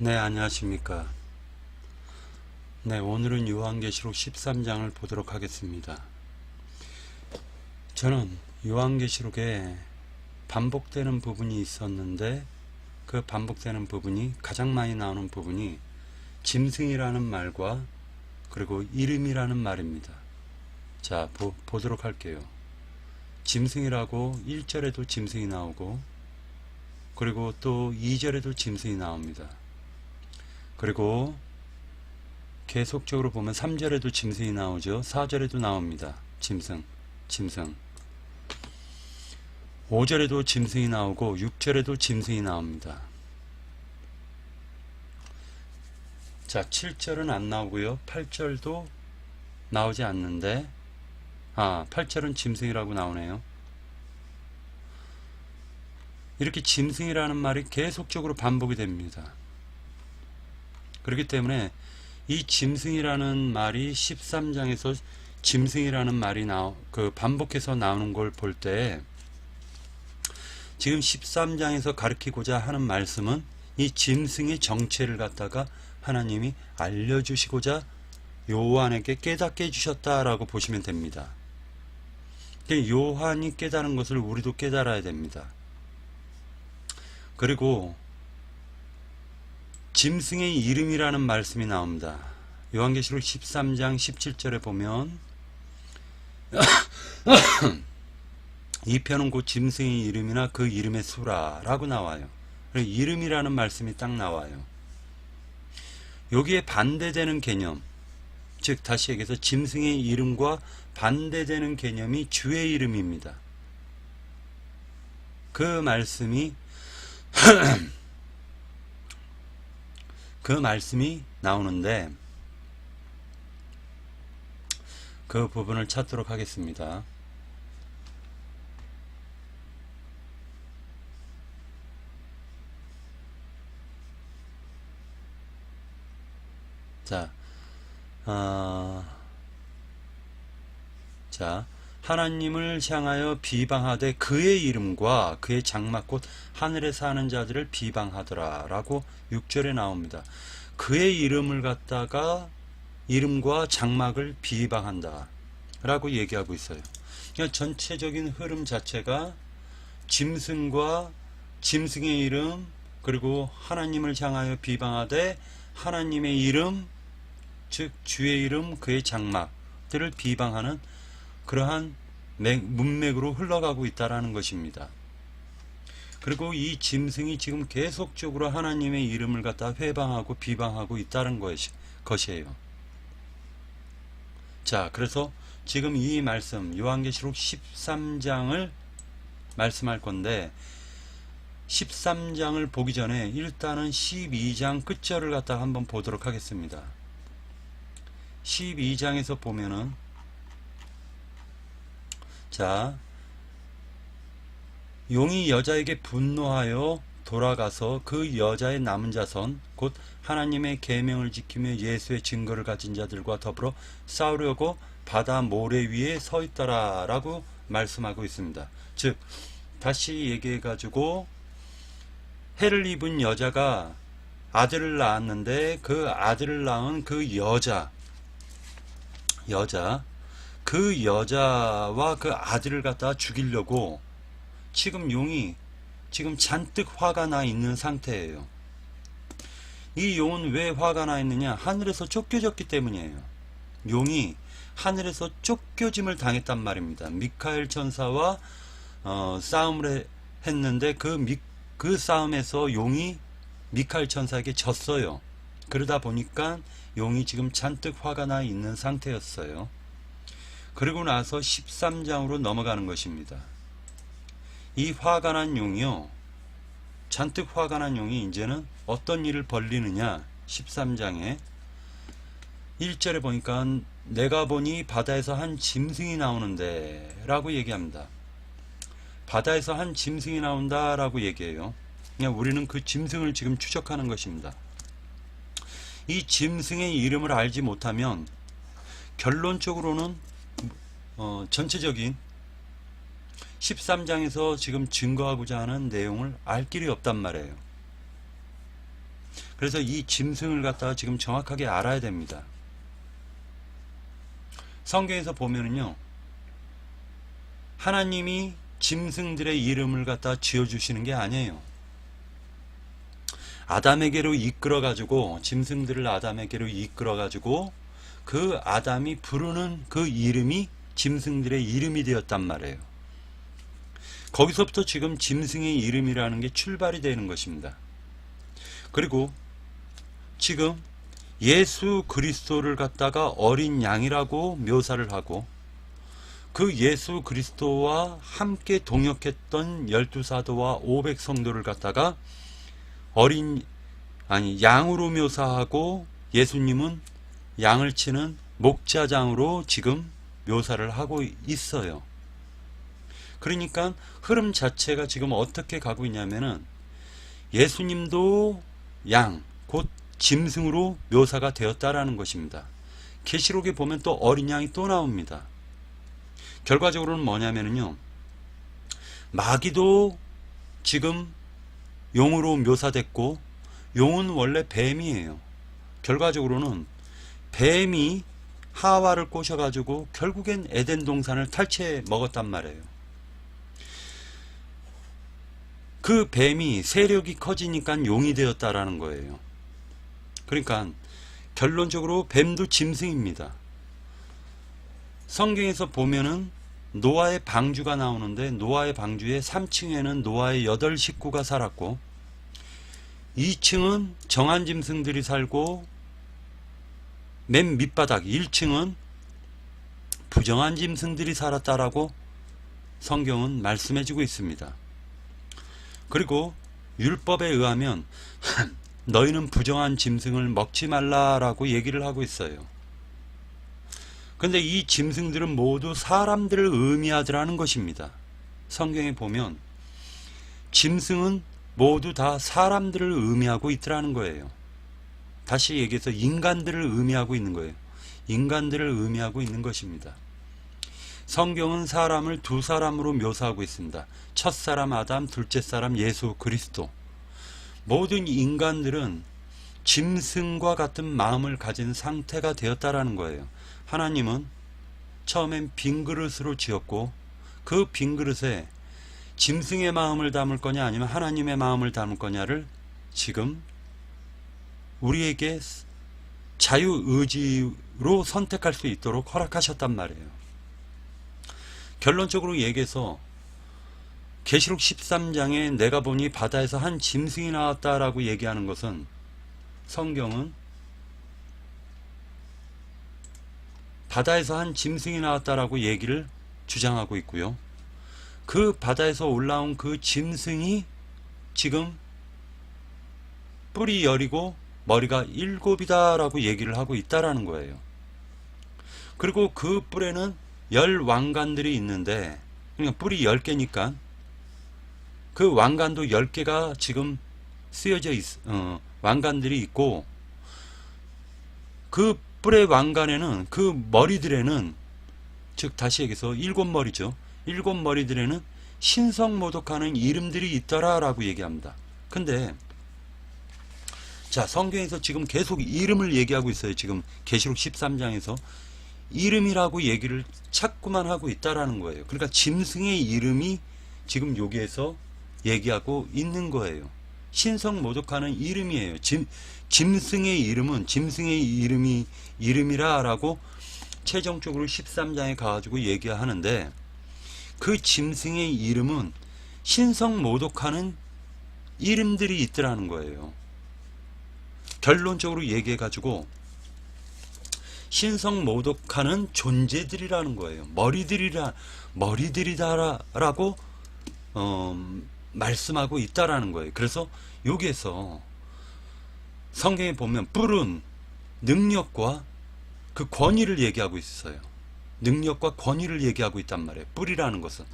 네, 안녕하십니까. 네, 오늘은 요한계시록 13장을 보도록 하겠습니다. 저는 요한계시록에 반복되는 부분이 있었는데 그 반복되는 부분이 가장 많이 나오는 부분이 짐승이라는 말과 그리고 이름이라는 말입니다. 자, 보도록 할게요. 짐승이라고 1절에도 짐승이 나오고 그리고 또 2절에도 짐승이 나옵니다. 그리고 계속적으로 보면 3절에도 짐승이 나오죠. 4절에도 나옵니다. 짐승. 5절에도 짐승이 나오고 6절에도 짐승이 나옵니다. 자, 7절은 안 나오고요. 8절도 나오지 않는데 8절은 짐승이라고 나오네요. 이렇게 짐승이라는 말이 계속적으로 반복이 됩니다. 그렇기 때문에 이 짐승이라는 말이 13장에서 짐승이라는 말이 반복해서 나오는 걸 볼 때 지금 13장에서 가르치고자 하는 말씀은 이 짐승의 정체를 갖다가 하나님이 알려주시고자 요한에게 깨닫게 해주셨다라고 보시면 됩니다. 요한이 깨달은 것을 우리도 깨달아야 됩니다. 그리고 짐승의 이름이라는 말씀이 나옵니다. 요한계시록 13장 17절에 보면 이 편은 곧 짐승의 이름이나 그 이름의 수라라고 나와요. 이름이라는 말씀이 딱 나와요. 여기에 반대되는 개념, 즉 다시 얘기해서 짐승의 이름과 반대되는 개념이 주의 이름입니다. 그 말씀이 나오는데 그 부분을 찾도록 하겠습니다. 자, 하나님을 향하여 비방하되 그의 이름과 그의 장막 곧 하늘에 사는 자들을 비방하더라 라고 6절에 나옵니다. 그의 이름을 갖다가 이름과 장막을 비방한다 라고 얘기하고 있어요. 그러니까 전체적인 흐름 자체가 짐승과 짐승의 이름 그리고 하나님을 향하여 비방하되 하나님의 이름 즉 주의 이름 그의 장막들을 비방하는 그러한 문맥으로 흘러가고 있다라는 것입니다. 그리고 이 짐승이 지금 계속적으로 하나님의 이름을 갖다 회방하고 비방하고 있다는 것이에요. 자, 그래서 지금 이 말씀 요한계시록 13장을 말씀할 건데 13장을 보기 전에 일단은 12장 끝절을 갖다 한번 보도록 하겠습니다. 12장에서 보면은 자, 용이 여자에게 분노하여 돌아가서 그 여자의 남은 자손 곧 하나님의 계명을 지키며 예수의 증거를 가진 자들과 더불어 싸우려고 바다 모래 위에 서 있더라 라고 말씀하고 있습니다. 즉 다시 얘기해 가지고 해를 입은 여자가 아들을 낳았는데 그 아들을 낳은 그 그 여자와 그 아들을 갖다 죽이려고 지금 용이 지금 잔뜩 화가 나 있는 상태예요. 이 용은 왜 화가 나 있느냐? 하늘에서 쫓겨졌기 때문이에요. 용이 하늘에서 쫓겨짐을 당했단 말입니다. 미카엘 천사와 싸움을 했는데 그 싸움에서 용이 미카엘 천사에게 졌어요. 그러다 보니까 용이 지금 잔뜩 화가 나 있는 상태였어요. 그리고 나서 13장으로 넘어가는 것입니다. 이 화가 난 용이요. 잔뜩 화가 난 용이 이제는 어떤 일을 벌리느냐. 13장에 1절에 보니까 내가 보니 바다에서 한 짐승이 나오는데 라고 얘기합니다. 바다에서 한 짐승이 나온다 라고 얘기해요. 그냥 우리는 그 짐승을 지금 추적하는 것입니다. 이 짐승의 이름을 알지 못하면 결론적으로는 전체적인 13장에서 지금 증거하고자 하는 내용을 알 길이 없단 말이에요. 그래서 이 짐승을 갖다가 지금 정확하게 알아야 됩니다. 성경에서 보면은요, 하나님이 짐승들의 이름을 갖다 지어주시는 게 아니에요. 아담에게로 이끌어가지고, 짐승들을 아담에게로 이끌어가지고, 그 아담이 부르는 그 이름이 짐승들의 이름이 되었단 말이에요. 거기서부터 지금 짐승의 이름이라는 게 출발이 되는 것입니다. 그리고 지금 예수 그리스도를 갖다가 어린 양이라고 묘사를 하고, 그 예수 그리스도와 함께 동역했던 12사도와 500성도를 갖다가 양으로 묘사하고, 예수님은 양을 치는 목자장으로 지금 묘사를 하고 있어요. 그러니까 흐름 자체가 지금 어떻게 가고 있냐면은, 예수님도 양, 곧 짐승으로 묘사가 되었다라는 것입니다. 계시록에 보면 또 어린 양이 또 나옵니다. 결과적으로는 뭐냐면요, 마귀도 지금 용으로 묘사됐고, 용은 원래 뱀이에요. 결과적으로는 뱀이 하와를 꼬셔가지고 결국엔 에덴 동산을 탈취해 먹었단 말이에요. 그 뱀이 세력이 커지니까 용이 되었다라는 거예요. 그러니까 결론적으로 뱀도 짐승입니다. 성경에서 보면은 노아의 방주가 나오는데, 노아의 방주의 3층에는 노아의 8 식구가 살았고, 2층은 정한 짐승들이 살고, 맨 밑바닥 1층은 부정한 짐승들이 살았다라고 성경은 말씀해주고 있습니다. 그리고 율법에 의하면 너희는 부정한 짐승을 먹지 말라라고 얘기를 하고 있어요. 근데 이 짐승들은 모두 사람들을 의미하더라는 것입니다. 성경에 보면 짐승은 모두 다 사람들을 의미하고 있더라는 거예요. 다시 얘기해서 인간들을 의미하고 있는 거예요. 인간들을 의미하고 있는 것입니다. 성경은 사람을 두 사람으로 묘사하고 있습니다. 첫사람 아담, 둘째 사람 예수 그리스도. 모든 인간들은 짐승과 같은 마음을 가진 상태가 되었다라는 거예요. 하나님은 처음엔 빈 그릇으로 지었고, 그 빈 그릇에 짐승의 마음을 담을 거냐 아니면 하나님의 마음을 담을 거냐를 지금 우리에게 자유의지로 선택할 수 있도록 허락하셨단 말이에요. 결론적으로 얘기해서 계시록 13장에 내가 보니 바다에서 한 짐승이 나왔다라고 얘기하는 것은, 성경은 바다에서 한 짐승이 나왔다라고 얘기를 주장하고 있고요. 그 바다에서 올라온 그 짐승이 지금 뿔이 10이고 머리가 7이다라고 얘기를 하고 있다라는 거예요. 그리고 그 뿔에는 10 왕관들이 있는데, 그러니까 뿔이 10개니까 그 왕관도 10개가 지금 쓰여져 왕관들이 있고, 그 뿔의 왕관에는, 그 머리들에는, 즉 다시 얘기해서 7머리죠. 7머리들에는 신성모독하는 이름들이 있더라라고 얘기합니다. 근데 자, 성경에서 지금 계속 이름을 얘기하고 있어요. 지금 계시록 13장에서 이름이라고 얘기를 자꾸만 하고 있다라는 거예요. 그러니까 짐승의 이름이 지금 여기에서 얘기하고 있는 거예요. 신성모독하는 이름이에요. 짐승의 이름은 짐승의 이름이라라고 최종적으로 13장에 가가지고 얘기하는데, 그 짐승의 이름은 신성모독하는 이름들이 있더라는 거예요. 결론적으로 얘기해가지고 신성모독하는 존재들이라는 거예요. 머리들이다라고 말씀하고 있다라는 거예요. 그래서 여기에서 성경에 보면 뿔은 능력과 그 권위를 얘기하고 있어요. 능력과 권위를 얘기하고 있단 말이에요. 뿔이라는 것은.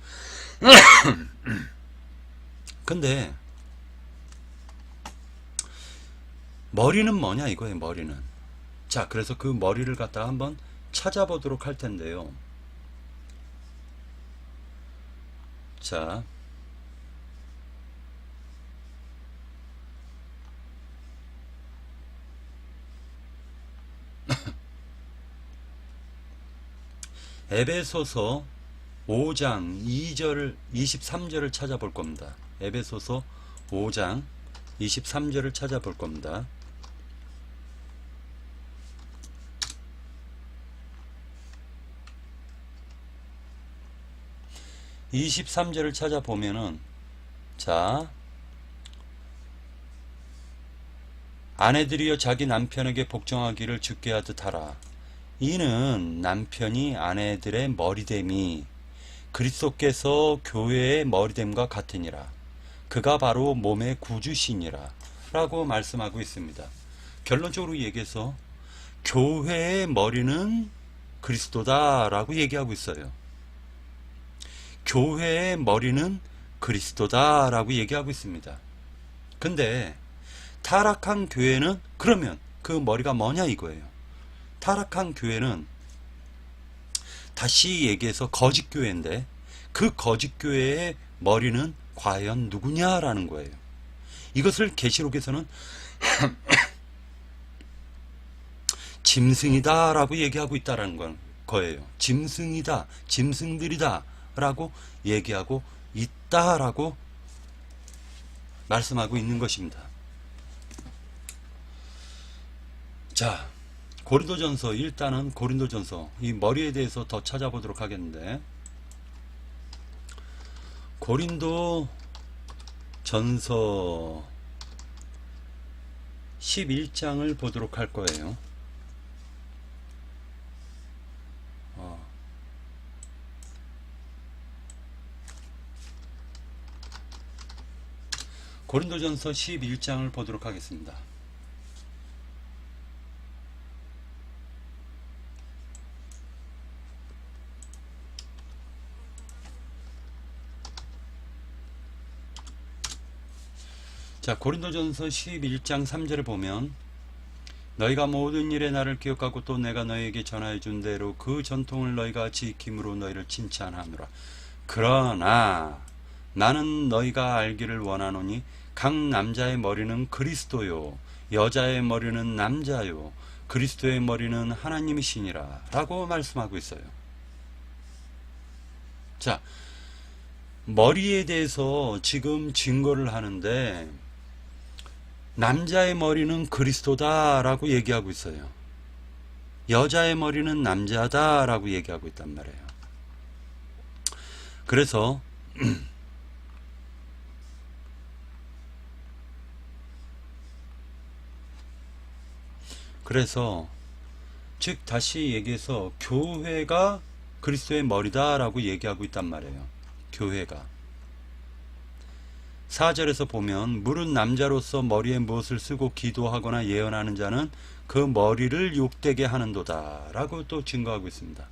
근데 머리는 뭐냐 이거예요. 머리는. 자, 그래서 그 머리를 갖다가 한번 찾아보도록 할 텐데요. 자, 에베소서 5장 2절 23절을 찾아볼 겁니다. 에베소서 5장 23절을 찾아볼 겁니다. 23절을 찾아보면은, 자, 아내들이여 자기 남편에게 복종하기를 주께 하듯 하라. 이는 남편이 아내들의 머리됨이 그리스도께서 교회의 머리됨과 같으니라. 그가 바로 몸의 구주시니라 라고 말씀하고 있습니다. 결론적으로 얘기해서 교회의 머리는 그리스도다 라고 얘기하고 있어요. 교회의 머리는 그리스도다 라고 얘기하고 있습니다. 근데 타락한 교회는, 그러면 그 머리가 뭐냐 이거예요. 타락한 교회는 다시 얘기해서 거짓 교회인데, 그 거짓 교회의 머리는 과연 누구냐라는 거예요. 이것을 계시록에서는 짐승이다 라고 얘기하고 있다라는 거예요. 짐승이다, 짐승들이다 라고 얘기하고 있다라고 말씀하고 있는 것입니다. 자, 고린도전서, 일단은 고린도전서, 이 머리에 대해서 더 찾아보도록 하겠는데, 고린도전서 11장을 보도록 할 거예요. 고린도전서 11장을 보도록 하겠습니다. 자, 고린도전서 11장 3절을 보면, 너희가 모든 일에 나를 기억하고 또 내가 너희에게 전하여 준 대로 그 전통을 너희가 지킴으로 너희를 칭찬하노라. 그러나 나는 너희가 알기를 원하노니 각 남자의 머리는 그리스도요 여자의 머리는 남자요 그리스도의 머리는 하나님이시니라 라고 말씀하고 있어요. 자, 머리에 대해서 지금 증거를 하는데, 남자의 머리는 그리스도다 라고 얘기하고 있어요. 여자의 머리는 남자다 라고 얘기하고 있단 말이에요. 그래서 즉 다시 얘기해서 교회가 그리스도의 머리다 라고 얘기하고 있단 말이에요. 교회가 4절에서 보면, 무릇 남자로서 머리에 무엇을 쓰고 기도하거나 예언하는 자는 그 머리를 욕되게 하는도다 라고 또 증거하고 있습니다.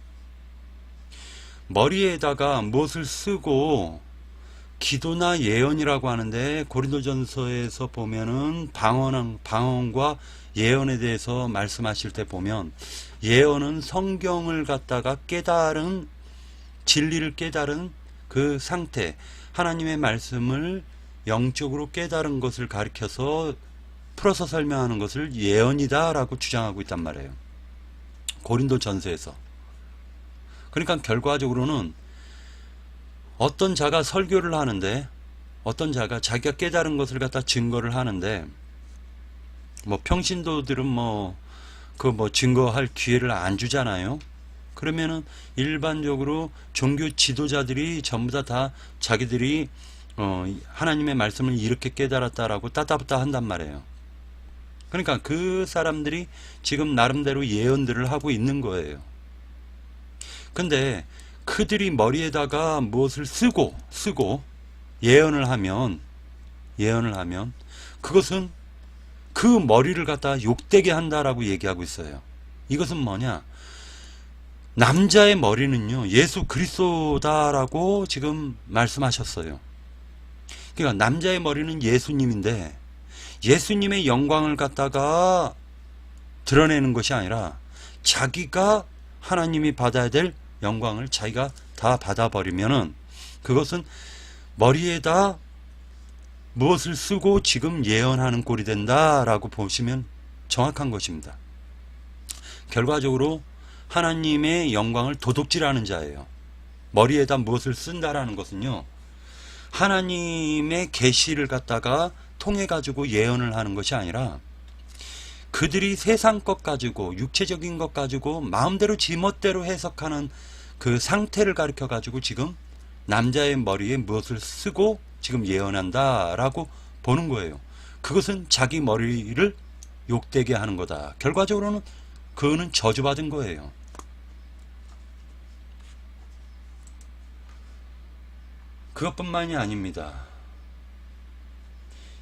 머리에다가 무엇을 쓰고 기도나 예언이라고 하는데, 고린도전서에서 보면은 방언과 예언에 대해서 말씀하실 때 보면, 예언은 성경을 갖다가 깨달은, 진리를 깨달은 그 상태, 하나님의 말씀을 영적으로 깨달은 것을 가리켜서 풀어서 설명하는 것을 예언이다 라고 주장하고 있단 말이에요. 고린도전서에서. 그러니까 결과적으로는 어떤 자가 설교를 하는데, 어떤 자가 자기가 깨달은 것을 갖다 증거를 하는데, 평신도들은 증거할 기회를 안 주잖아요. 그러면은 일반적으로 종교 지도자들이 전부 다 자기들이 하나님의 말씀을 이렇게 깨달았다라고 따따붙다 한단 말이에요. 그러니까 그 사람들이 지금 나름대로 예언들을 하고 있는 거예요. 근데 그들이 머리에다가 무엇을 쓰고 예언을 하면 그것은 그 머리를 갖다 욕되게 한다라고 얘기하고 있어요. 이것은 뭐냐? 남자의 머리는요, 예수 그리스도다라고 지금 말씀하셨어요. 그러니까 남자의 머리는 예수님인데, 예수님의 영광을 갖다가 드러내는 것이 아니라 자기가 하나님이 받아야 될 영광을 자기가 다 받아버리면은 그것은 머리에다 무엇을 쓰고 지금 예언하는 꼴이 된다라고 보시면 정확한 것입니다. 결과적으로 하나님의 영광을 도둑질하는 자예요. 머리에다 무엇을 쓴다라는 것은요, 하나님의 계시를 갖다가 통해 가지고 예언을 하는 것이 아니라 그들이 세상 것 가지고 육체적인 것 가지고 마음대로 지멋대로 해석하는 그 상태를 가르쳐 가지고 지금 남자의 머리에 무엇을 쓰고 지금 예언한다라고 보는 거예요. 그것은 자기 머리를 욕되게 하는 거다. 결과적으로는 그거는 저주받은 거예요. 그것뿐만이 아닙니다.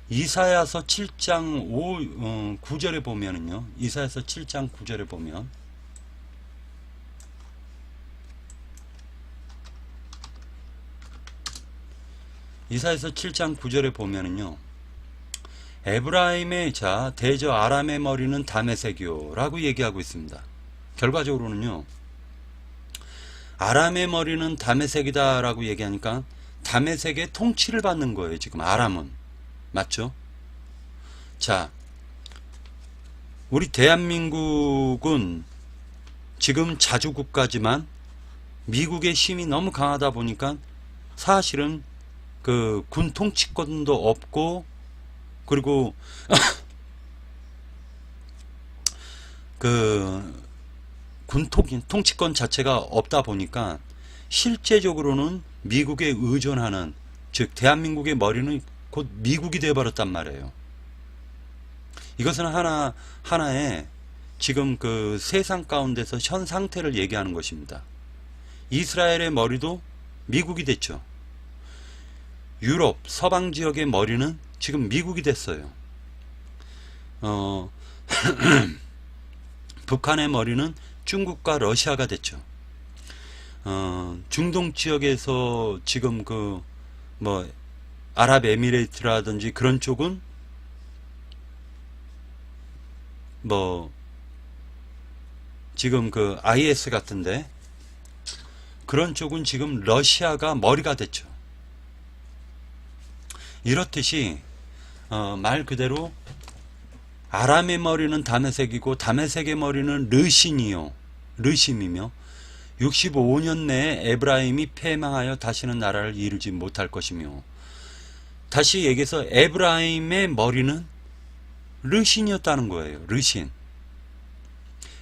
이사야서 7장 9절에 보면은요. 이사야서 7장 9절에 보면 이사야서 7장 9절에 보면은요. 에브라임의 자 대저 아람의 머리는 다메섹이요 라고 얘기하고 있습니다. 결과적으로는요. 아람의 머리는 다메섹이다 라고 얘기하니까 다메섹의 통치를 받는 거예요. 지금 아람은. 맞죠? 자, 우리 대한민국은 지금 자주국가지만 미국의 힘이 너무 강하다 보니까 사실은 그 군 통치권도 없고 그리고 그 군 통치권 자체가 없다 보니까 실제적으로는 미국에 의존하는, 즉 대한민국의 머리는 곧 미국이 되어버렸단 말이에요. 이것은 하나의 지금 그 세상 가운데서 현 상태를 얘기하는 것입니다. 이스라엘의 머리도 미국이 됐죠. 유럽 서방 지역의 머리는 지금 미국이 됐어요. 북한의 머리는 중국과 러시아가 됐죠. 중동 지역에서 지금 그 뭐 아랍에미레이트라든지 그런 쪽은 뭐 지금 그 IS 같은데 그런 쪽은 지금 러시아가 머리가 됐죠. 이렇듯이 말 그대로 아람의 머리는 다메섹이고 다메섹의 머리는 르심이며 65년 내에 에브라임이 패망하여 다시는 나라를 이루지 못할 것이며, 다시 얘기해서 에브라임의 머리는 르신이었다는 거예요. 르신.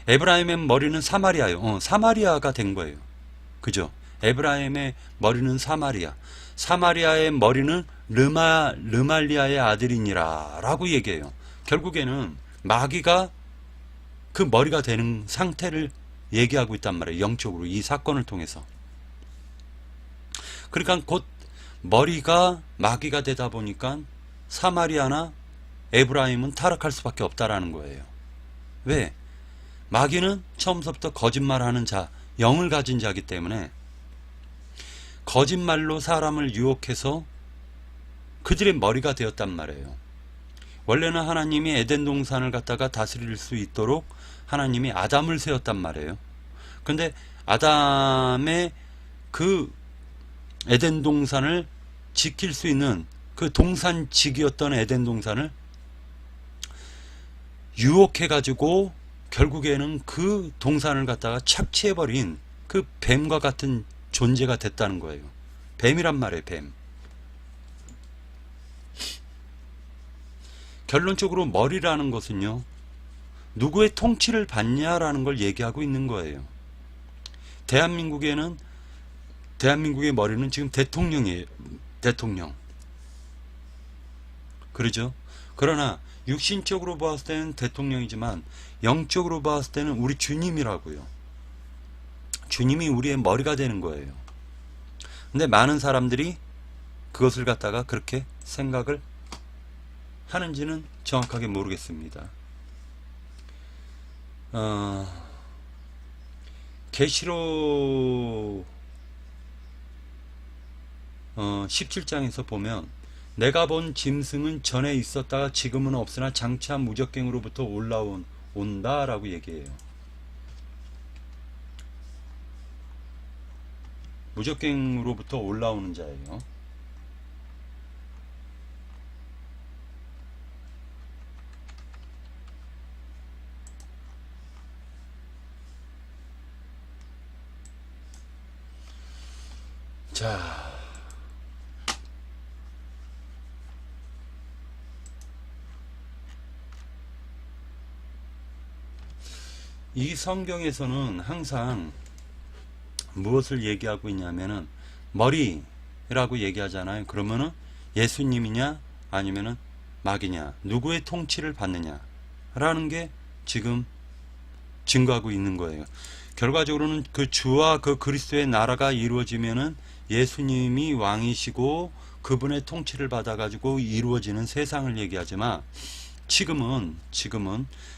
에브라임의 머리는 사마리아요. 사마리아가 된 거예요. 그죠? 에브라임의 머리는 사마리아. 사마리아의 머리는 르말리아의 아들이니라 라고 얘기해요. 결국에는 마귀가 그 머리가 되는 상태를 얘기하고 있단 말이에요. 영적으로 이 사건을 통해서. 그러니까 곧 머리가 마귀가 되다 보니까 사마리아나 에브라임은 타락할 수밖에 없다라는 거예요. 왜? 마귀는 처음부터 거짓말하는 자, 영을 가진 자이기 때문에 거짓말로 사람을 유혹해서 그들의 머리가 되었단 말이에요. 원래는 하나님이 에덴 동산을 갖다가 다스릴 수 있도록 하나님이 아담을 세웠단 말이에요. 근데 아담의 그 에덴 동산을 지킬 수 있는 그 동산직이었던 에덴 동산을 유혹해가지고 결국에는 그 동산을 갖다가 착취해버린 그 뱀과 같은 존재가 됐다는 거예요. 뱀이란 말이에요. 뱀. 결론적으로 머리라는 것은요, 누구의 통치를 받냐라는 걸 얘기하고 있는 거예요. 대한민국의 머리는 지금 대통령이에요. 대통령. 그러죠? 그러나 육신적으로 봤을 때는 대통령이지만 영적으로 봤을 때는 우리 주님이라고요. 주님이 우리의 머리가 되는 거예요. 근데 많은 사람들이 그것을 갖다가 그렇게 생각을 하는지는 정확하게 모르겠습니다. 계시록 17장에서 보면 내가 본 짐승은 전에 있었다가 지금은 없으나 장차 무적갱으로부터 온다라고 얘기해요. 무적갱으로부터 올라오는 자예요. 자, 이 성경에서는 항상 무엇을 얘기하고 있냐면은 머리라고 얘기하잖아요. 그러면은 예수님이냐 아니면은 마귀냐, 누구의 통치를 받느냐 라는 게 지금 증거하고 있는 거예요. 결과적으로는 그 주와 그 그리스도의 나라가 이루어지면은 예수님이 왕이시고 그분의 통치를 받아가지고 이루어지는 세상을 얘기하지만 지금은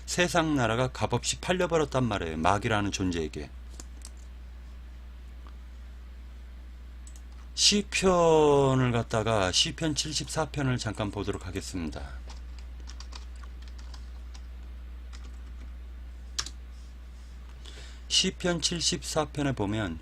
세상 나라가 값없이 팔려버렸단 말이에요. 마귀라는 존재에게. 시편을 갖다가 시편 74편을 잠깐 보도록 하겠습니다. 시편 74편에 보면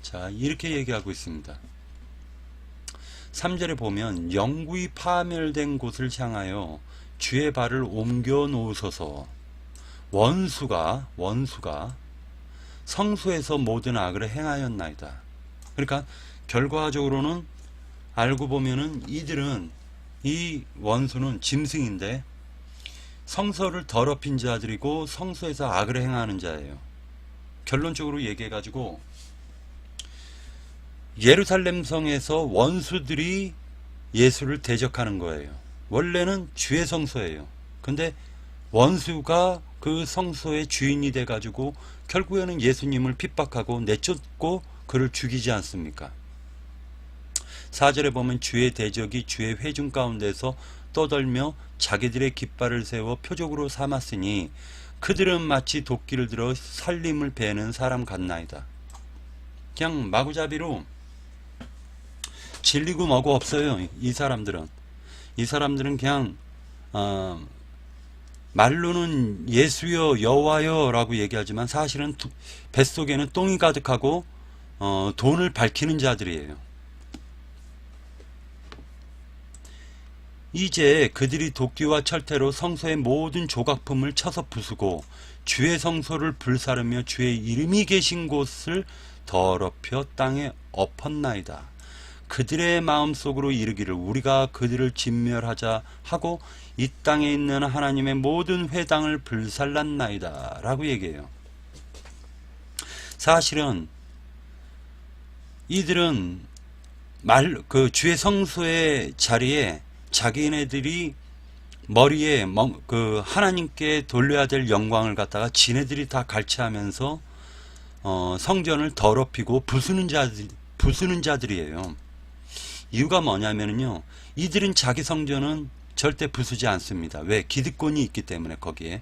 자, 이렇게 얘기하고 있습니다. 3절에 보면 영구히 파멸된 곳을 향하여 주의 발을 옮겨 놓으소서. 원수가 성소에서 모든 악을 행하였나이다. 그러니까 결과적으로는 알고 보면은 이 원수는 짐승인데 성소를 더럽힌 자들이고 성소에서 악을 행하는 자예요. 결론적으로 얘기해 가지고 예루살렘 성에서 원수들이 예수를 대적하는 거예요. 원래는 주의 성소예요. 근데 원수가 그 성소의 주인이 돼 가지고 결국에는 예수님을 핍박하고 내쫓고 그를 죽이지 않습니까? 4절에 보면 주의 대적이 주의 회중 가운데서 떠들며 자기들의 깃발을 세워 표적으로 삼았으니 그들은 마치 도끼를 들어 살림을 베는 사람 같나이다. 그냥 마구잡이로 질리고 뭐고 없어요. 이 사람들은 그냥 말로는 예수여 여호와여 라고 얘기하지만 사실은 뱃속에는 똥이 가득하고 돈을 밝히는 자들이에요. 이제 그들이 도끼와 철퇴로 성소의 모든 조각품을 쳐서 부수고 주의 성소를 불사르며 주의 이름이 계신 곳을 더럽혀 땅에 엎었나이다. 그들의 마음속으로 이르기를 우리가 그들을 진멸하자 하고 이 땅에 있는 하나님의 모든 회당을 불살랐나이다 라고 얘기해요. 사실은 이들은 그 주의 성소의 자리에 자기네들이 머리에 그 하나님께 돌려야 될 영광을 갖다가 지네들이 다 갈취하면서 성전을 더럽히고 부수는 자들이에요. 이유가 뭐냐면요, 이들은 자기 성전은 절대 부수지 않습니다. 왜? 기득권이 있기 때문에. 거기에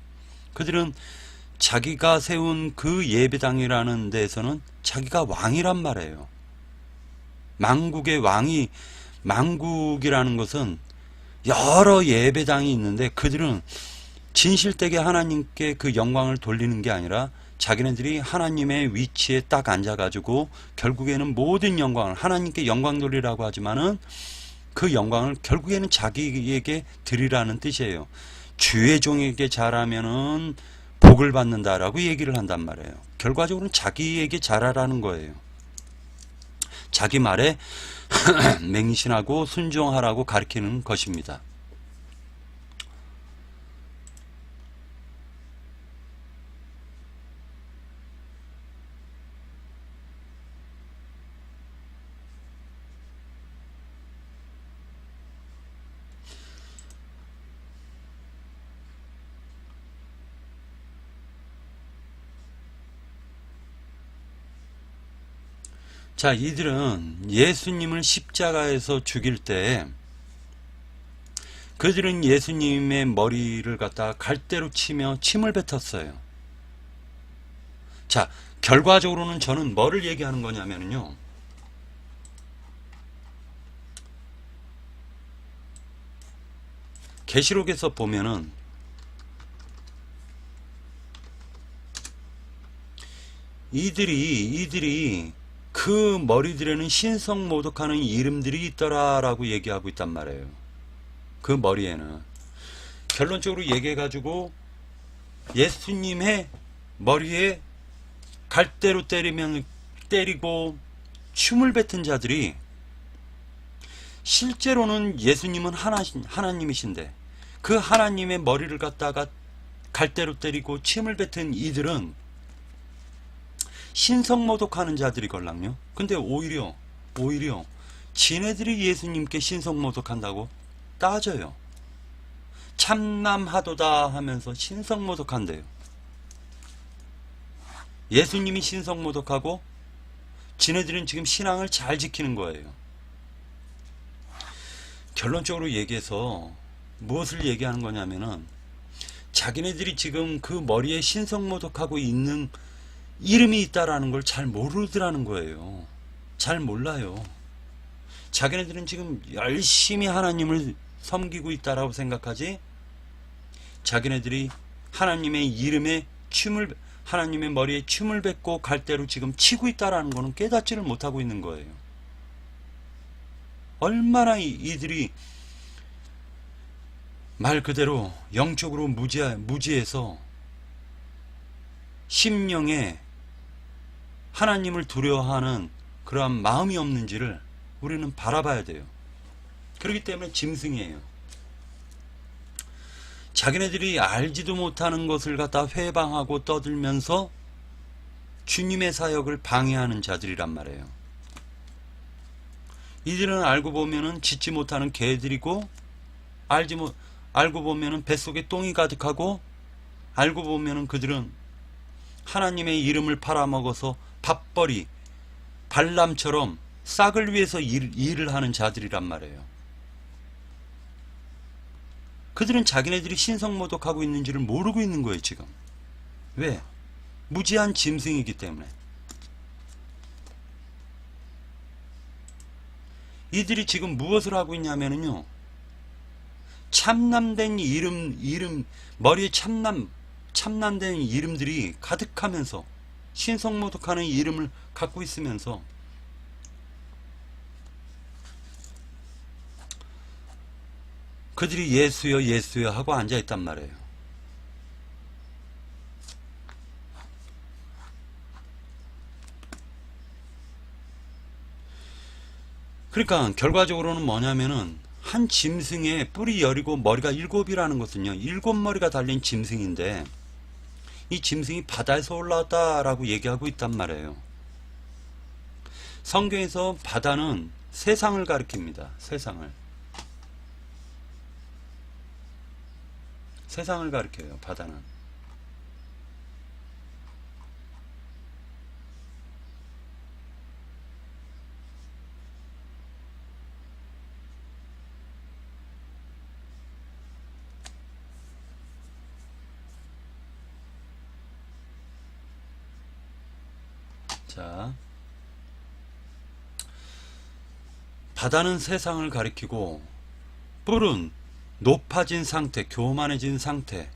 그들은 자기가 세운 그 예배당이라는 데에서는 자기가 왕이란 말이에요. 만국의 왕이, 만국이라는 것은 여러 예배당이 있는데 그들은 진실되게 하나님께 그 영광을 돌리는 게 아니라 자기네들이 하나님의 위치에 딱 앉아가지고 결국에는 모든 영광을 하나님께 영광 돌리라고 하지만은 그 영광을 결국에는 자기에게 드리라는 뜻이에요. 주의 종에게 잘하면은 복을 받는다라고 얘기를 한단 말이에요. 결과적으로는 자기에게 잘하라는 거예요. 자기 말에 맹신하고 순종하라고 가르치는 것입니다. 자, 이들은 예수님을 십자가에서 죽일 때 그들은 예수님의 머리를 갖다가 갈대로 치며 침을 뱉었어요. 자, 결과적으로는 저는 뭐를 얘기하는 거냐면요, 계시록에서 보면은 이들이 그 머리들에는 신성 모독하는 이름들이 있더라라고 얘기하고 있단 말이에요. 그 머리에는 결론적으로 얘기해가지고 예수님의 머리에 갈대로 때리고 춤을 뱉은 자들이 실제로는 예수님은 하나님이신데 그 하나님의 머리를 갖다가 갈대로 때리고 침을 뱉은 이들은 신성모독하는 자들이걸랑요. 근데 오히려 지네들이 예수님께 신성모독한다고 따져요. 참남하도다 하면서 신성모독한대요. 예수님이 신성모독하고 지네들은 지금 신앙을 잘 지키는 거예요. 결론적으로 얘기해서 무엇을 얘기하는 거냐면은 자기네들이 지금 그 머리에 신성모독하고 있는 이름이 있다라는 걸 잘 모르더라는 거예요. 잘 몰라요. 자기네들은 지금 열심히 하나님을 섬기고 있다라고 생각하지, 자기네들이 하나님의 이름에 하나님의 머리에 춤을 뱉고 갈대로 지금 치고 있다라는 거는 깨닫지를 못하고 있는 거예요. 얼마나 이들이 말 그대로 영적으로 무지해서 심령에 하나님을 두려워하는 그러한 마음이 없는지를 우리는 바라봐야 돼요. 그렇기 때문에 짐승이에요. 자기네들이 알지도 못하는 것을 갖다 회방하고 떠들면서 주님의 사역을 방해하는 자들이란 말이에요. 이들은 알고 보면은 짖지 못하는 개들이고, 알고 보면은 뱃속에 똥이 가득하고, 알고 보면은 그들은 하나님의 이름을 팔아먹어서 밥벌이 발람처럼 싹을 위해서 일을 하는 자들이란 말이에요. 그들은 자기네들이 신성모독하고 있는지를 모르고 있는 거예요, 지금. 왜? 무지한 짐승이기 때문에. 이들이 지금 무엇을 하고 있냐면요, 참남된 머리에 참남된 이름들이 가득하면서 신성모독하는 이름을 갖고 있으면서 그들이 예수여 예수여 하고 앉아있단 말이에요. 그러니까 결과적으로는 뭐냐면은 한 짐승의 뿔이 여리고 머리가 7이라는 것은요, 7머리가 달린 짐승인데 이 짐승이 바다에서 올라왔다라고 얘기하고 있단 말이에요. 성경에서 바다는 세상을 가리킵니다. 세상을 가리켜요, 바다는. 자, 바다는 세상을 가리키고 뿔은 높아진 상태, 교만해진 상태,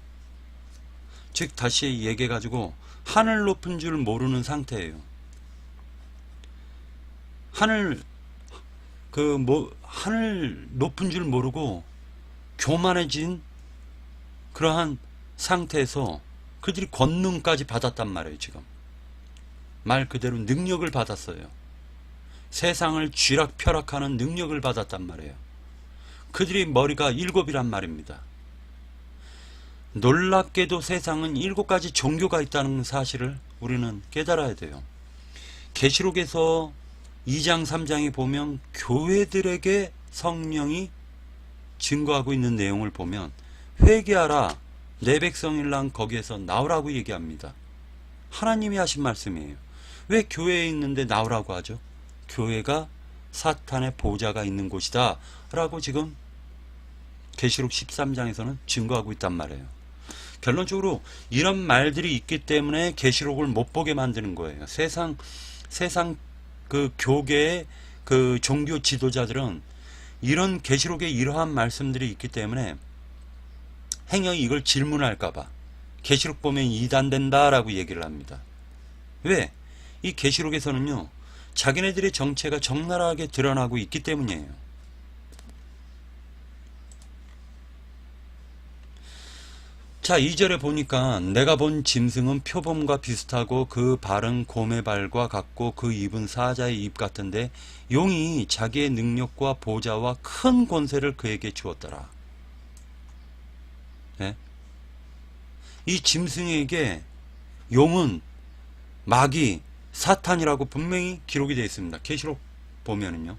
즉 다시 얘기해가지고 하늘 높은 줄 모르는 상태예요. 하늘 높은 줄 모르고 교만해진 그러한 상태에서 그들이 권능까지 받았단 말이에요. 지금 말 그대로 능력을 받았어요. 세상을 쥐락펴락하는 능력을 받았단 말이에요. 그들이 머리가 7이란 말입니다. 놀랍게도 세상은 7가지 종교가 있다는 사실을 우리는 깨달아야 돼요. 계시록에서 2장 3장에 보면 교회들에게 성령이 증거하고 있는 내용을 보면 회개하라, 내 백성일랑 거기에서 나오라고 얘기합니다. 하나님이 하신 말씀이에요. 왜 교회에 있는데 나오라고 하죠? 교회가 사탄의 보좌가 있는 곳이다 라고 지금 계시록 13장에서는 증거하고 있단 말이에요. 결론적으로 이런 말들이 있기 때문에 계시록을 못 보게 만드는 거예요. 세상 그 교계의 그 종교 지도자들은 이런 계시록에 이러한 말씀들이 있기 때문에 행여이 이걸 질문할까봐 계시록 보면 이단된다 라고 얘기를 합니다. 왜? 이 계시록에서는요, 자기네들의 정체가 적나라하게 드러나고 있기 때문이에요. 자, 2절에 보니까 내가 본 짐승은 표범과 비슷하고 그 발은 곰의 발과 같고 그 입은 사자의 입 같은데 용이 자기의 능력과 보좌와 큰 권세를 그에게 주었더라. 예? 이 짐승에게 용은 마귀, 사탄이라고 분명히 기록이 되어 있습니다. 계시록 보면은요.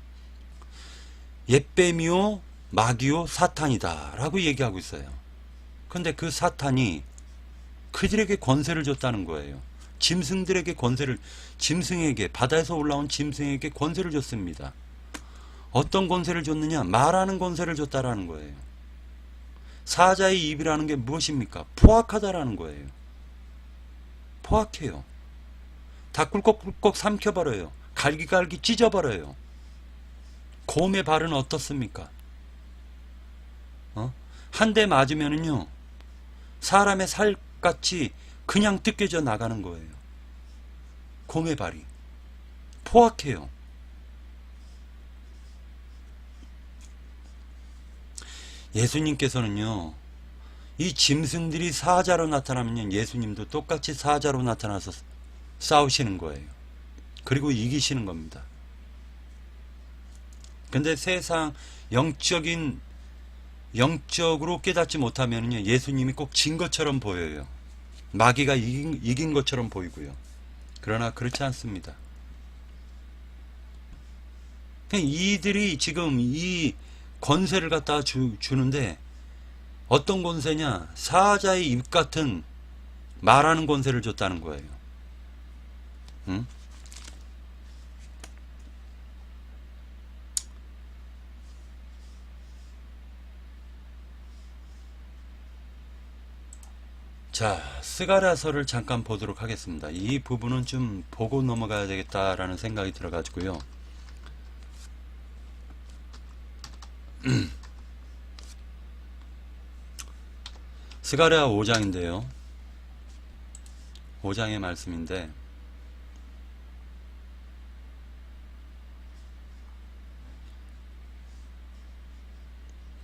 옛뱀이요, 마귀요, 사탄이다 라고 얘기하고 있어요. 근데 그 사탄이 그들에게 권세를 줬다는 거예요. 짐승들에게 권세를, 짐승에게, 바다에서 올라온 짐승에게 권세를 줬습니다. 어떤 권세를 줬느냐? 말하는 권세를 줬다라는 거예요. 사자의 입이라는 게 무엇입니까? 포악하다라는 거예요. 포악해요. 다 꿀꺽꿀꺽 삼켜버려요. 갈기갈기 찢어버려요. 곰의 발은 어떻습니까? 한 대 맞으면은요, 사람의 살같이 그냥 뜯겨져 나가는 거예요. 곰의 발이. 포악해요. 예수님께서는요, 이 짐승들이 사자로 나타나면 예수님도 똑같이 사자로 나타나서 싸우시는 거예요. 그리고 이기시는 겁니다. 근데 세상 영적으로 깨닫지 못하면 예수님이 꼭 진 것처럼 보여요. 마귀가 이긴 것처럼 보이고요. 그러나 그렇지 않습니다. 이들이 지금 이 권세를 갖다 주는데 어떤 권세냐? 사자의 입 같은 말하는 권세를 줬다는 거예요. 응? 자, 스가랴서를 잠깐 보도록 하겠습니다. 이 부분은 좀 보고 넘어가야 되겠다라는 생각이 들어가지고요. 스가랴 5장인데요. 5장의 말씀인데,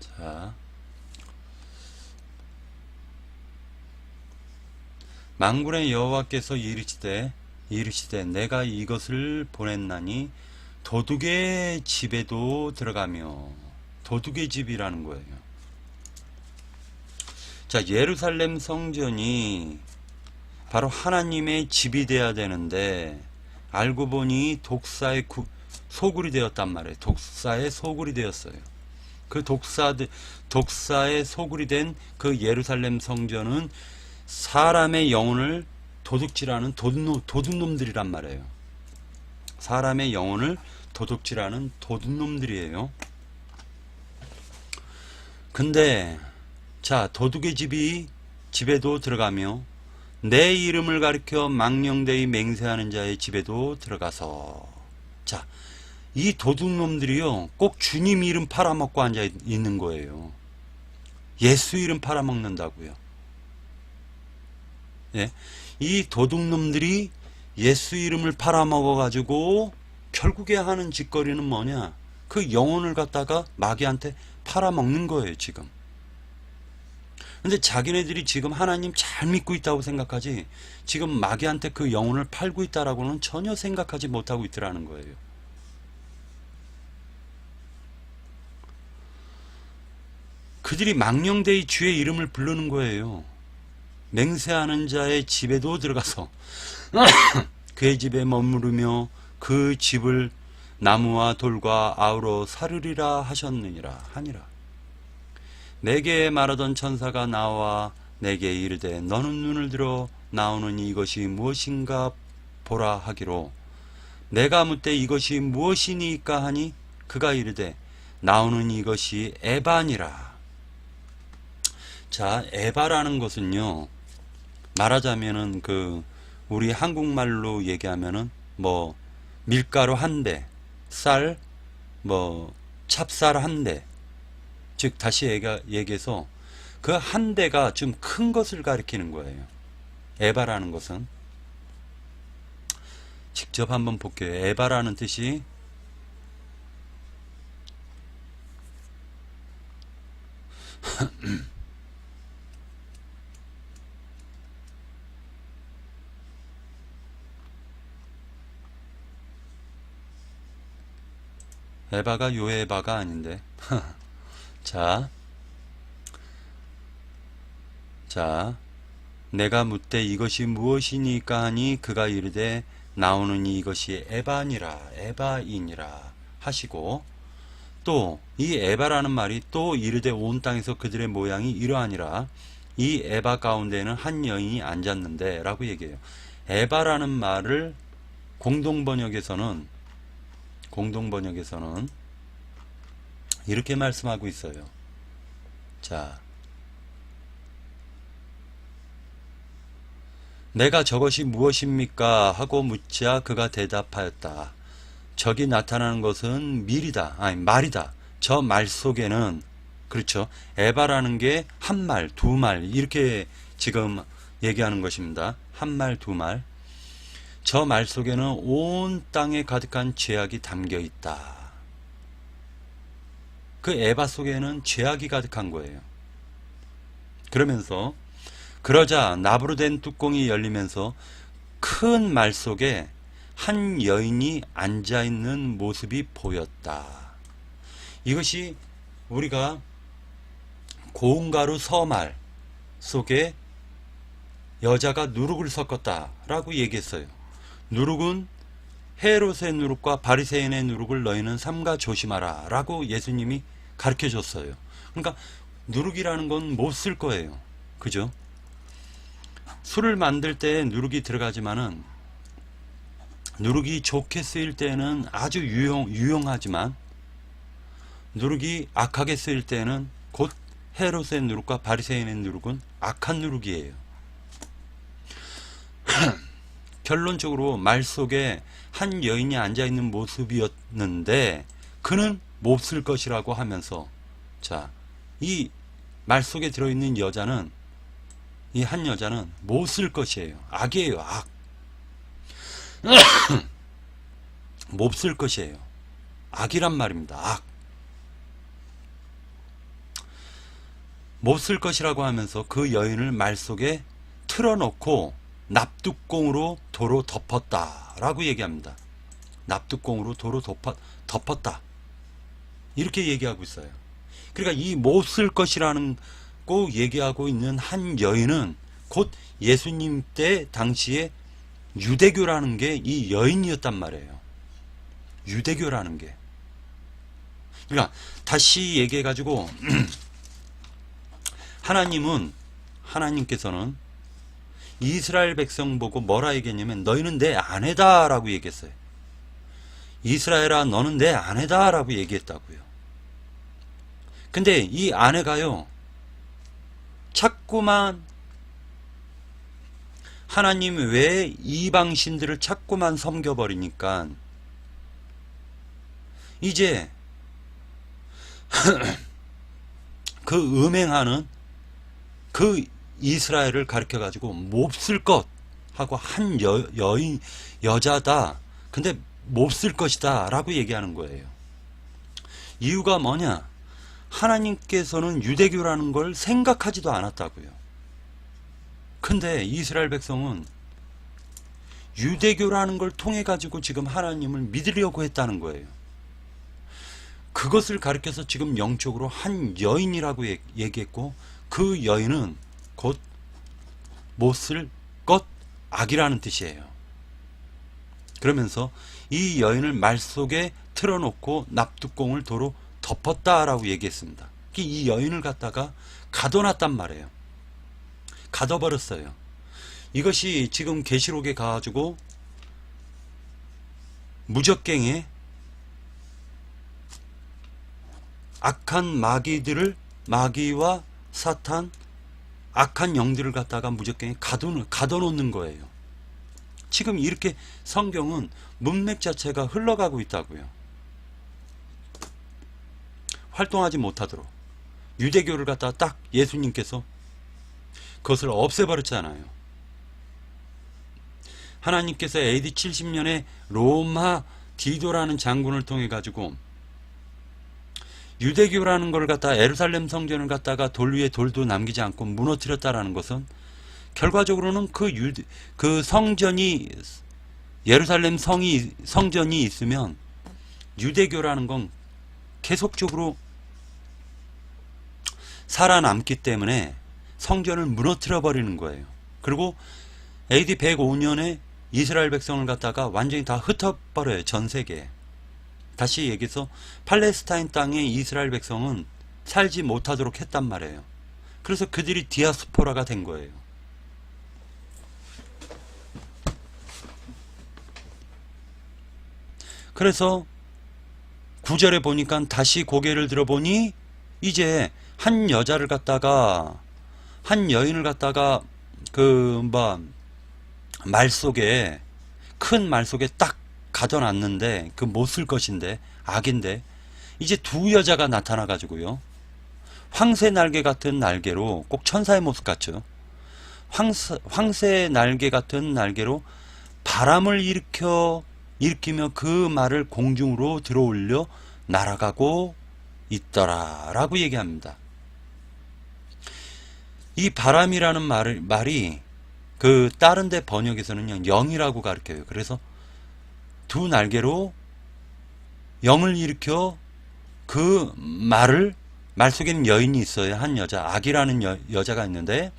자, 만군의 여호와께서 이르시되 내가 이것을 보냈나니 도둑의 집에도 들어가며, 도둑의 집이라는 거예요. 자, 예루살렘 성전이 바로 하나님의 집이 돼야 되는데 알고 보니 독사의 소굴이 되었단 말이에요. 독사의 소굴이 되었어요. 그 독사의 소굴이 된 그 예루살렘 성전은 사람의 영혼을 도둑질하는 도둑놈들이란 말이에요. 사람의 영혼을 도둑질하는 도둑놈들이에요. 근데 자, 도둑의 집에도 들어가며 내 이름을 가리켜 망령되이 맹세하는 자의 집에도 들어가서, 자, 이 도둑놈들이요 꼭 주님 이름 팔아먹고 앉아 있는 거예요. 예수 이름 팔아먹는다고요. 예? 이 도둑놈들이 예수 이름을 팔아먹어 가지고 결국에 하는 짓거리는 뭐냐? 그 영혼을 갖다가 마귀한테 팔아먹는 거예요, 지금. 근데 자기네들이 지금 하나님 잘 믿고 있다고 생각하지, 지금 마귀한테 그 영혼을 팔고 있다라고는 전혀 생각하지 못하고 있더라는 거예요. 그들이 망령되이 주의 이름을 부르는 거예요. 맹세하는 자의 집에도 들어가서 그의 집에 머무르며 그 집을 나무와 돌과 아우로 사르리라 하니라. 내게 말하던 천사가 나와 내게 이르되 너는 눈을 들어 나오는 이것이 무엇인가 보라 하기로, 내가 묻되 이것이 무엇이니까 하니 그가 이르되 나오는 이것이 에바니라. 자, 에바라는 것은요, 말하자면은 우리 한국말로 얘기하면은 뭐 밀가루 한 대, 쌀, 뭐 찹쌀 한 대, 즉 다시 얘기해서 그 한 대가 좀 큰 것을 가리키는 거예요. 에바라는 것은. 직접 한번 볼게요. 에바라는 뜻이 에바가 요 에바가 아닌데. 자, 내가 묻되 이것이 무엇이니까 하니 그가 이르되 나오느니 이것이 에바이니라 하시고, 또 이 에바라는 말이 또 이르되 온 땅에서 그들의 모양이 이러하니라. 이 에바 가운데는 한 여인이 앉았는데 라고 얘기해요. 에바라는 말을 공동번역에서는 이렇게 말씀하고 있어요. 자, 내가 저것이 무엇입니까? 하고 묻자 그가 대답하였다. 저기 나타나는 것은 말이다. 저 말 속에는, 그렇죠, 에바라는 게 한 말, 두 말 이렇게 지금 얘기하는 것입니다. 한 말, 두 말. 저 말 속에는 온 땅에 가득한 죄악이 담겨 있다. 그 에바 속에는 죄악이 가득한 거예요. 그러면서 그러자 납으로 된 뚜껑이 열리면서 큰 말 속에 한 여인이 앉아있는 모습이 보였다. 이것이 우리가 고운가루 서말 속에 여자가 누룩을 섞었다라고 얘기했어요. 누룩은 헤롯의 누룩과 바리새인의 누룩을 너희는 삼가 조심하라 라고 예수님이 가르쳐 줬어요. 그러니까 누룩이라는 건 못 쓸 거예요. 그죠? 술을 만들 때 누룩이 들어가지만은, 누룩이 좋게 쓰일 때는 아주 유용하지만, 누룩이 악하게 쓰일 때는 곧 헤롯의 누룩과 바리새인의 누룩은 악한 누룩이에요. 결론적으로 말 속에 한 여인이 앉아있는 모습이었는데 그는 몹쓸 것이라고 하면서, 자, 이 말 속에 들어있는 여자는, 이 한 여자는 몹쓸 것이에요. 악이에요. 악. 몹쓸 것이에요. 악이란 말입니다. 악. 몹쓸 것이라고 하면서 그 여인을 말 속에 틀어놓고 납뚜껑으로 도로 덮었다 라고 얘기합니다. 납뚜껑으로 도로 덮었다 이렇게 얘기하고 있어요. 그러니까 이 몹쓸 것이라는 꼭 얘기하고 있는 한 여인은 곧 예수님 때 당시에 유대교라는 게 이 여인이었단 말이에요. 유대교라는 게. 그러니까 다시 얘기해가지고 하나님께서는 이스라엘 백성 보고 뭐라 얘기했냐면 너희는 내 아내다 라고 얘기했어요. 이스라엘아 너는 내 아내다 라고 얘기했다고요. 근데 이 아내가요, 자꾸만 하나님 외에 이방신들을 자꾸만 섬겨버리니까 이제 그 음행하는 그 이스라엘을 가르쳐가지고 몹쓸 것 하고 한 여자다. 근데 몹쓸 것이다 라고 얘기하는 거예요. 이유가 뭐냐? 하나님께서는 유대교라는 걸 생각하지도 않았다고요. 근데 이스라엘 백성은 유대교라는 걸 통해 가지고 지금 하나님을 믿으려고 했다는 거예요. 그것을 가르쳐서 지금 영적으로 한 여인이라고 얘기했고, 그 여인은 곧 못쓸 것, 악이라는 뜻이에요. 그러면서 이 여인을 말 속에 틀어놓고 납뚜껑을 도로 덮었다라고 얘기했습니다. 이 여인을 갖다가 가둬놨단 말이에요. 가둬버렸어요. 이것이 지금 계시록에 가가지고 무적갱에 악한 마귀와 사탄, 악한 영들을 갖다가 무적갱에 가둬놓는 거예요. 지금 이렇게 성경은 문맥 자체가 흘러가고 있다고요. 활동하지 못하도록 유대교를 갖다가 딱 예수님께서 그것을 없애버렸잖아요. 하나님께서 AD 70년에 로마 디도라는 장군을 통해 가지고 유대교라는 걸 갖다가 예루살렘 성전을 갖다가 돌 위에 돌도 남기지 않고 무너뜨렸다라는 것은 결과적으로는 그 성전이, 예루살렘 성전이 있으면 유대교라는 건 계속적으로 살아남기 때문에 성전을 무너뜨려 버리는 거예요. 그리고 AD 105년에 이스라엘 백성을 갖다가 완전히 다 흩어버려요. 전 세계에. 다시 얘기해서 팔레스타인 땅에 이스라엘 백성은 살지 못하도록 했단 말이에요. 그래서 그들이 디아스포라가 된 거예요. 그래서 9절에 보니까 다시 고개를 들어보니 이제 한 여자를 갖다가 한 여인을 갖다가 말 속에 큰 말 속에 딱 가둬놨는데 그 못 쓸 것인데 악인데 이제 두 여자가 나타나 가지고요. 황새 날개 같은 날개로 꼭 천사의 모습 같죠. 황새 날개 같은 날개로 바람을 일으키며 그 말을 공중으로 들어올려 날아가고 있더라라고 얘기합니다. 이 바람이라는 말이 그 다른 데 번역에서는요 영이라고 가르쳐요. 그래서 두 날개로 영을 일으켜 그 말 속에는 여인이 있어요. 한 여자, 악이라는 여자가 있는데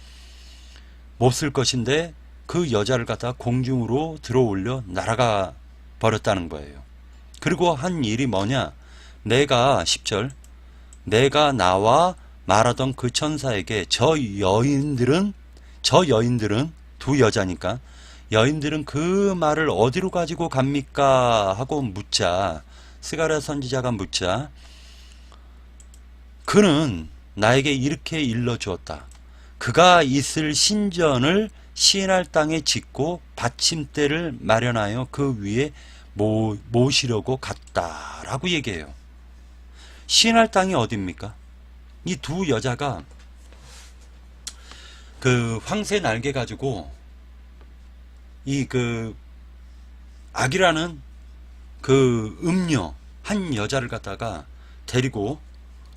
못 쓸 것인데 그 여자를 갖다가 공중으로 들어올려 날아가 버렸다는 거예요. 그리고 한 일이 뭐냐? 10절 내가 나와 말하던 그 천사에게 저 여인들은 두 여자니까 여인들은 그 말을 어디로 가지고 갑니까? 하고 묻자 스가랴 선지자가 묻자 그는 나에게 이렇게 일러주었다. 그가 있을 신전을 시날 땅에 짓고 받침대를 마련하여 그 위에 모시려고 갔다라고 얘기해요. 시날 땅이 어디입니까? 이 두 여자가 그 황새 날개 가지고 악이라는 그 음녀 한 여자를 갖다가 데리고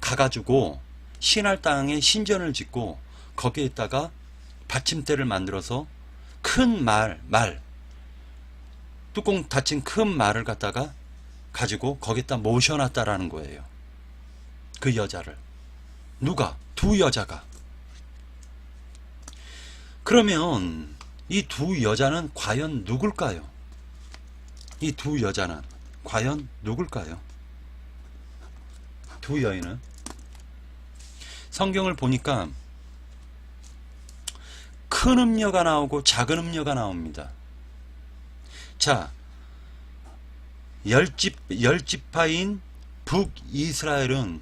가가지고 시날 땅에 신전을 짓고 거기에다가 받침대를 만들어서 큰 뚜껑 닫힌 큰 말을 갖다가 가지고 거기다 모셔놨다라는 거예요. 그 여자를. 누가? 두 여자가. 그러면 이 두 여자는 과연 누굴까요? 이 두 여자는 과연 누굴까요? 두 여인은 성경을 보니까 큰 음녀가 나오고 작은 음녀가 나옵니다. 자, 열지파인 북이스라엘은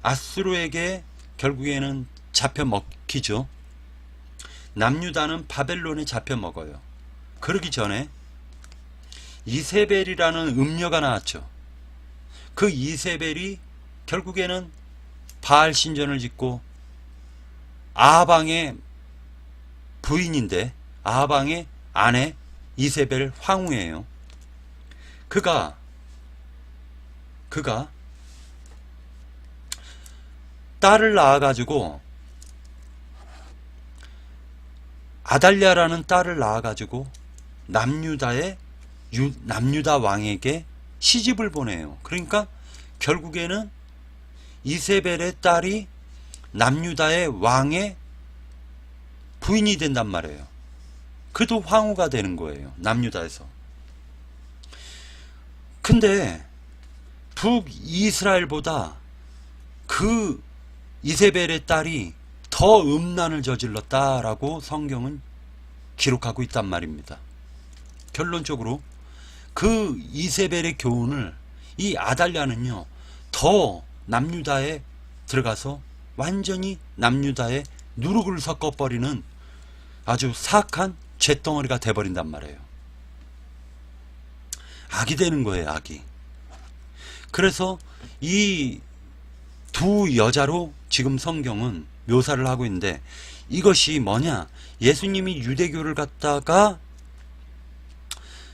아수르에게 결국에는 잡혀 먹히죠. 남유다는 바벨론에 잡혀 먹어요. 그러기 전에 이세벨이라는 음녀가 나왔죠. 그 이세벨이 결국에는 바알 신전을 짓고 아하방의 부인인데 아하방의 아내 이세벨 황후예요. 그가 딸을 낳아가지고 아달랴라는 딸을 낳아가지고 남유다 왕에게 시집을 보내요. 그러니까 결국에는 이세벨의 딸이 남유다의 왕의 부인이 된단 말이에요. 그도 황후가 되는 거예요. 남유다에서. 근데 북이스라엘보다 그 이세벨의 딸이 더 음란을 저질렀다라고 성경은 기록하고 있단 말입니다. 결론적으로 그 이세벨의 교훈을 이 아달랴는요 더 남유다에 들어가서 완전히 남유다에 누룩을 섞어버리는 아주 사악한 잿덩어리가 돼버린단 말이에요. 악이 되는 거예요. 악이. 그래서 이 두 여자로 지금 성경은 묘사를 하고 있는데 이것이 뭐냐? 예수님이 유대교를 갖다가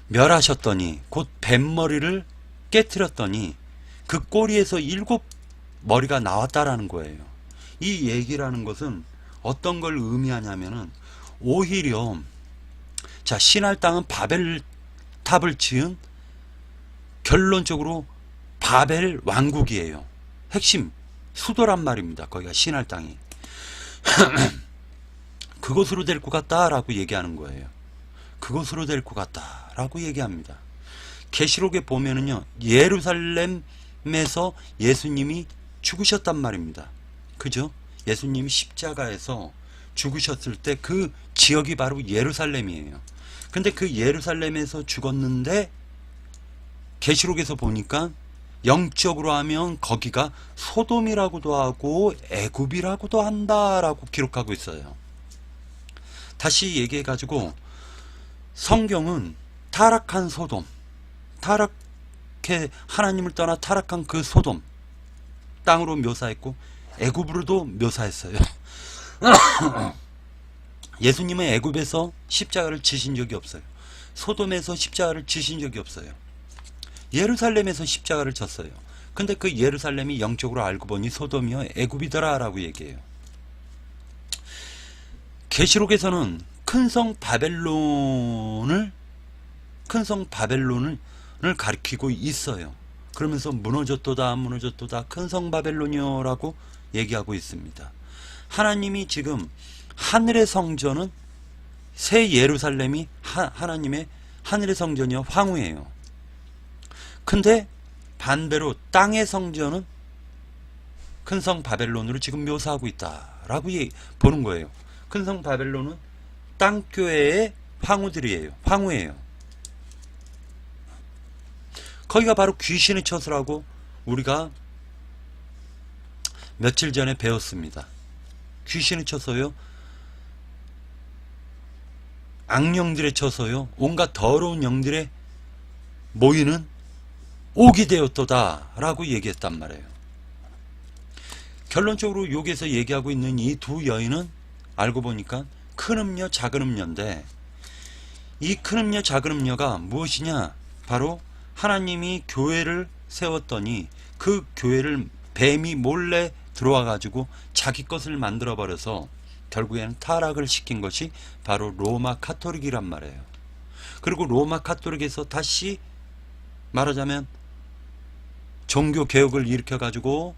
멸하셨더니 곧 뱀머리를 깨트렸더니 그 꼬리에서 7 머리가 나왔다라는 거예요. 이 얘기라는 것은 어떤 걸 의미하냐면은 오히려 자 신할 땅은 바벨탑을 지은 결론적으로 바벨 왕국이에요. 핵심 수도란 말입니다. 거기가 신할 땅이. 그곳으로 될 것 같다라고 얘기하는 거예요. 그곳으로 될 것 같다라고 얘기합니다. 계시록에 보면은요, 예루살렘에서 예수님이 죽으셨단 말입니다. 그죠? 예수님이 십자가에서 죽으셨을 때 그 지역이 바로 예루살렘이에요. 근데 그 예루살렘에서 죽었는데 계시록에서 보니까 영적으로 하면 거기가 소돔이라고도 하고 애굽이라고도 한다라고 기록하고 있어요. 다시 얘기해 가지고 성경은 타락한 소돔, 하나님을 떠나 타락한 그 소돔 땅으로 묘사했고 애굽으로도 묘사했어요. 예수님은 애굽에서 십자가를 지신 적이 없어요. 소돔에서 십자가를 지신 적이 없어요. 예루살렘에서 십자가를 졌어요. 근데 그 예루살렘이 영적으로 알고 보니 소돔이요 애굽이더라 라고 얘기해요. 계시록에서는 큰 성 바벨론을 가리키고 있어요. 그러면서 무너졌도다 큰 성 바벨론이요라고 얘기하고 있습니다. 하나님이 지금 하늘의 성전은 새 예루살렘이 하나님의 하늘의 성전이요 황후예요. 근데 반대로 땅의 성전은 큰 성 바벨론으로 지금 묘사하고 있다라고 보는 거예요. 큰 성 바벨론은 땅교회의 황후예요. 거기가 바로 귀신의 처소라고 우리가 며칠 전에 배웠습니다. 귀신의 처소요, 악령들의 처소요, 온갖 더러운 영들의 모이는 옥이 되었도다 라고 얘기했단 말이에요. 결론적으로 여기에서 얘기하고 있는 이 두 여인은 알고 보니까 큰 음녀 작은 음녀인데, 이 큰 음녀 작은 음녀가 무엇이냐, 바로 하나님이 교회를 세웠더니 그 교회를 뱀이 몰래 들어와 가지고 자기 것을 만들어 버려서 결국에는 타락을 시킨 것이 바로 로마 카톨릭이란 말이에요. 그리고 로마 카톨릭에서 다시 말하자면 종교 개혁을 일으켜 가지고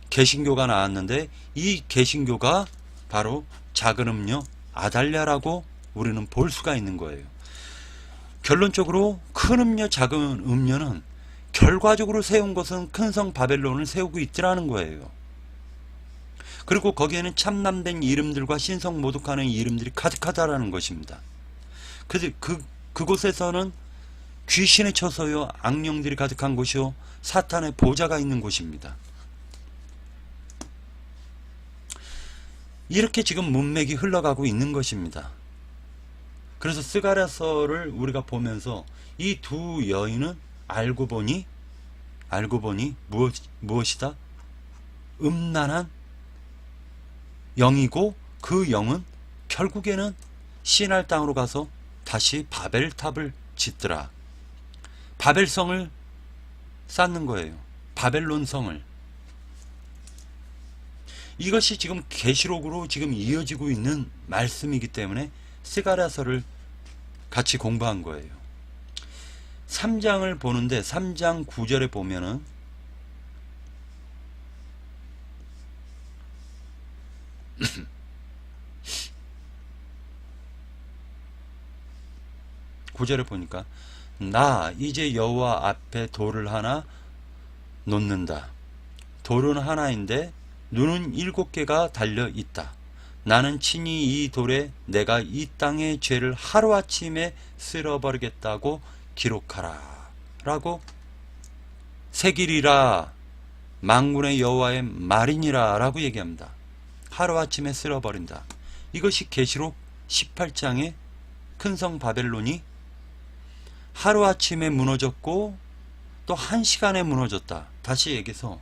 개신교가 나왔는데, 이 개신교가 바로 작은 음녀 아달랴라고 우리는 볼 수가 있는 거예요. 결론적으로 큰 음녀 작은 음녀는 결과적으로 세운 것은 큰 성 바벨론을 세우고 있더라는 거예요. 그리고 거기에는 참남된 이름들과 신성 모독하는 이름들이 가득하다라는 것입니다. 그곳에서는 귀신의 처소요, 악령들이 가득한 곳이요, 사탄의 보좌가 있는 곳입니다. 이렇게 지금 문맥이 흘러가고 있는 것입니다. 그래서 스가랴서를 우리가 보면서 이 두 여인은 알고 보니 무엇이다? 음란한 영이고, 그 영은 결국에는 신할 땅으로 가서 다시 바벨탑을 짓더라. 바벨성을 쌓는 거예요. 바벨론 성을. 이것이 지금 계시록으로 지금 이어지고 있는 말씀이기 때문에 스가랴서를 같이 공부한 거예요. 3장을 보는데 3장 9절에 보면은 구절에 보니까 나 이제 여호와 앞에 돌을 하나 놓는다. 돌은 하나인데 눈은 7개가 달려 있다. 나는 친히 이 돌에 내가 이 땅의 죄를 하루아침에 쓸어버리겠다고 기록하라 라고, 새기리라 만군의 여호와의 말이니라 라고 얘기합니다. 하루아침에 쓸어버린다. 이것이 계시록 18장의 큰 성 바벨론이 하루아침에 무너졌고 또 1시간에 무너졌다. 다시 얘기해서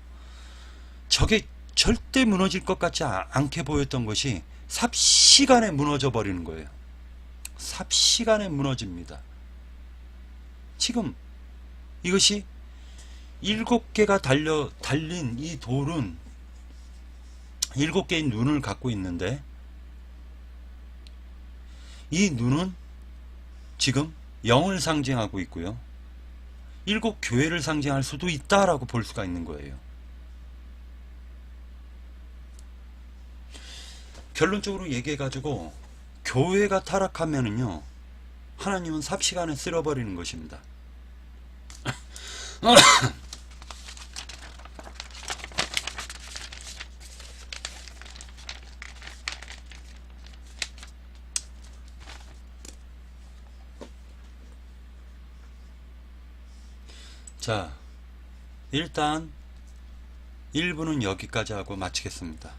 저게 절대 무너질 것 같지 않게 보였던 것이 삽시간에 무너져 버리는 거예요. 삽시간에 무너집니다. 지금 이것이 7개가 달린 이 돌은 7개의 눈을 갖고 있는데, 이 눈은 지금 영을 상징하고 있고요. 일곱 교회를 상징할 수도 있다라고 볼 수가 있는 거예요. 결론적으로 얘기해가지고 교회가 타락하면은요, 하나님은 삽시간에 쓸어버리는 것입니다. 자, 일단 1부는 여기까지 하고 마치겠습니다.